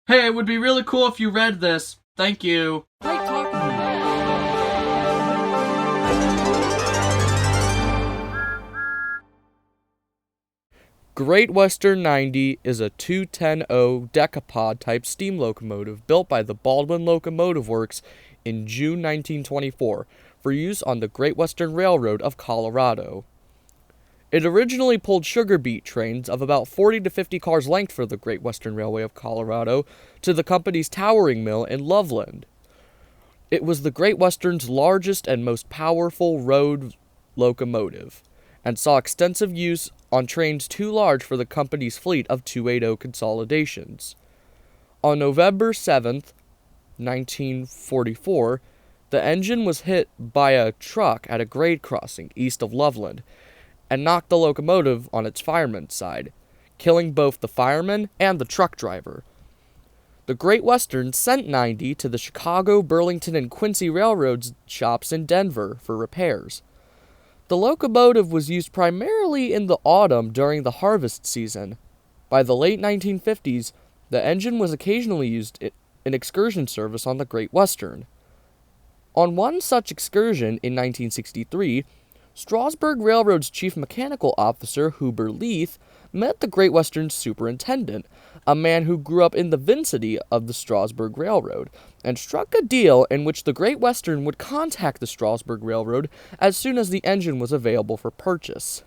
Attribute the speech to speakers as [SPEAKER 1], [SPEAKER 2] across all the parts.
[SPEAKER 1] Hey, it would be really cool if you read this. Thank you. Great talking to you.
[SPEAKER 2] Great Western 90 is a 210-0 decapod type steam locomotive built by the Baldwin Locomotive Works in June 1924 for use on the Great Western Railroad of Colorado. It originally pulled sugar beet trains of about 40 to 50 cars length for the Great Western Railway of Colorado to the company's towering mill in Loveland. It was the Great Western's largest and most powerful road locomotive, and saw extensive use on trains too large for the company's fleet of 280 consolidations. On November 7th, 1944, the engine was hit by a truck at a grade crossing east of Loveland, and knocked the locomotive on its fireman's side, killing both the fireman and the truck driver. The Great Western sent 90 to the Chicago, Burlington, and Quincy Railroad shops in Denver for repairs. The locomotive was used primarily in the autumn during the harvest season. By the late 1950s, the engine was occasionally used in excursion service on the Great Western. On one such excursion in 1963, Strasburg Railroad's chief mechanical officer, Huber Leith, met the Great Western's superintendent, a man who grew up in the vicinity of the Strasburg Railroad, and struck a deal in which the Great Western would contact the Strasburg Railroad as soon as the engine was available for purchase.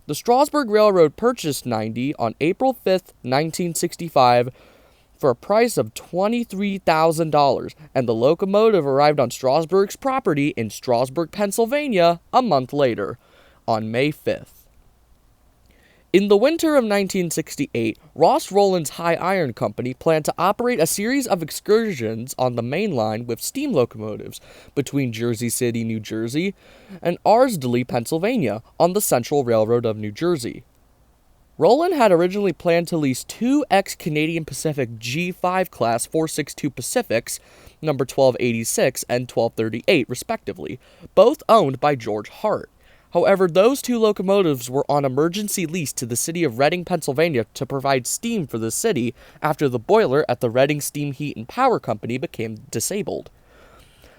[SPEAKER 2] The Strasburg Railroad purchased 90 on April 5, 1965, for a price of $23,000, and the locomotive arrived on Strasburg's property in Strasburg, Pennsylvania, a month later, on May 5th. In the winter of 1968, Ross Rowland's High Iron Company planned to operate a series of excursions on the main line with steam locomotives between Jersey City, New Jersey, and Ardsley, Pennsylvania, on the Central Railroad of New Jersey. Rowland had originally planned to lease two ex-Canadian Pacific G5 class 462 Pacifics, number 1286 and 1238 respectively, both owned by George Hart. However, those two locomotives were on emergency lease to the city of Reading, Pennsylvania to provide steam for the city after the boiler at the Reading Steam Heat and Power Company became disabled.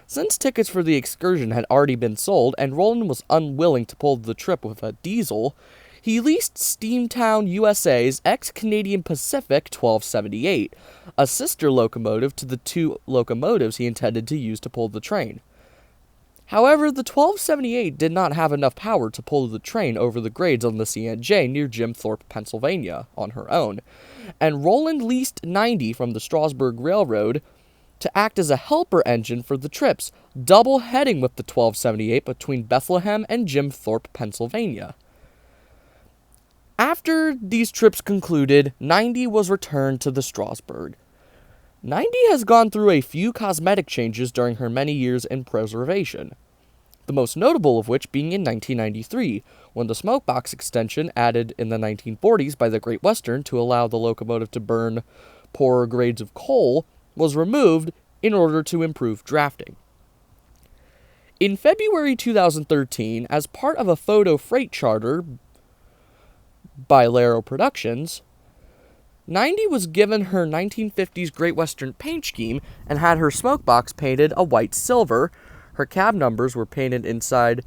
[SPEAKER 2] Since tickets for the excursion had already been sold and Rowland was unwilling to pull the trip with a diesel, he leased Steamtown USA's ex-Canadian Pacific 1278, a sister locomotive to the two locomotives he intended to use to pull the train. However, the 1278 did not have enough power to pull the train over the grades on the CNJ near Jim Thorpe, Pennsylvania, on her own, and Rowland leased 90 from the Strasburg Railroad to act as a helper engine for the trips, double-heading with the 1278 between Bethlehem and Jim Thorpe, Pennsylvania. After these trips concluded, 90 was returned to the Strasburg. 90 has gone through a few cosmetic changes during her many years in preservation, the most notable of which being in 1993, when the smokebox extension added in the 1940s by the Great Western to allow the locomotive to burn poorer grades of coal was removed in order to improve drafting. In February 2013, as part of a photo freight charter by Laro Productions, 90 was given her 1950s Great Western paint scheme and had her smokebox painted a white silver. Her cab numbers were painted inside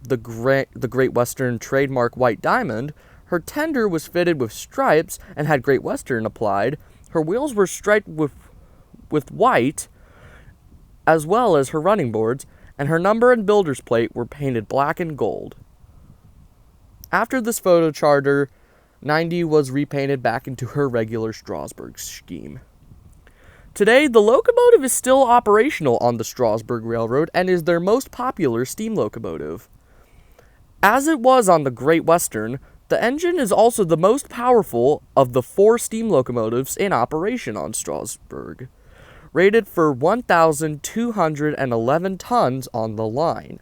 [SPEAKER 2] the Great Western trademark white diamond. Her tender was fitted with stripes and had Great Western applied. Her wheels were striped with white, as well as her running boards, and her number and builder's plate were painted black and gold. After this photo charter, 90 was repainted back into her regular Strasburg scheme. Today, the locomotive is still operational on the Strasburg Railroad and is their most popular steam locomotive. As it was on the Great Western, the engine is also the most powerful of the four steam locomotives in operation on Strasburg, rated for 1,211 tons on the line.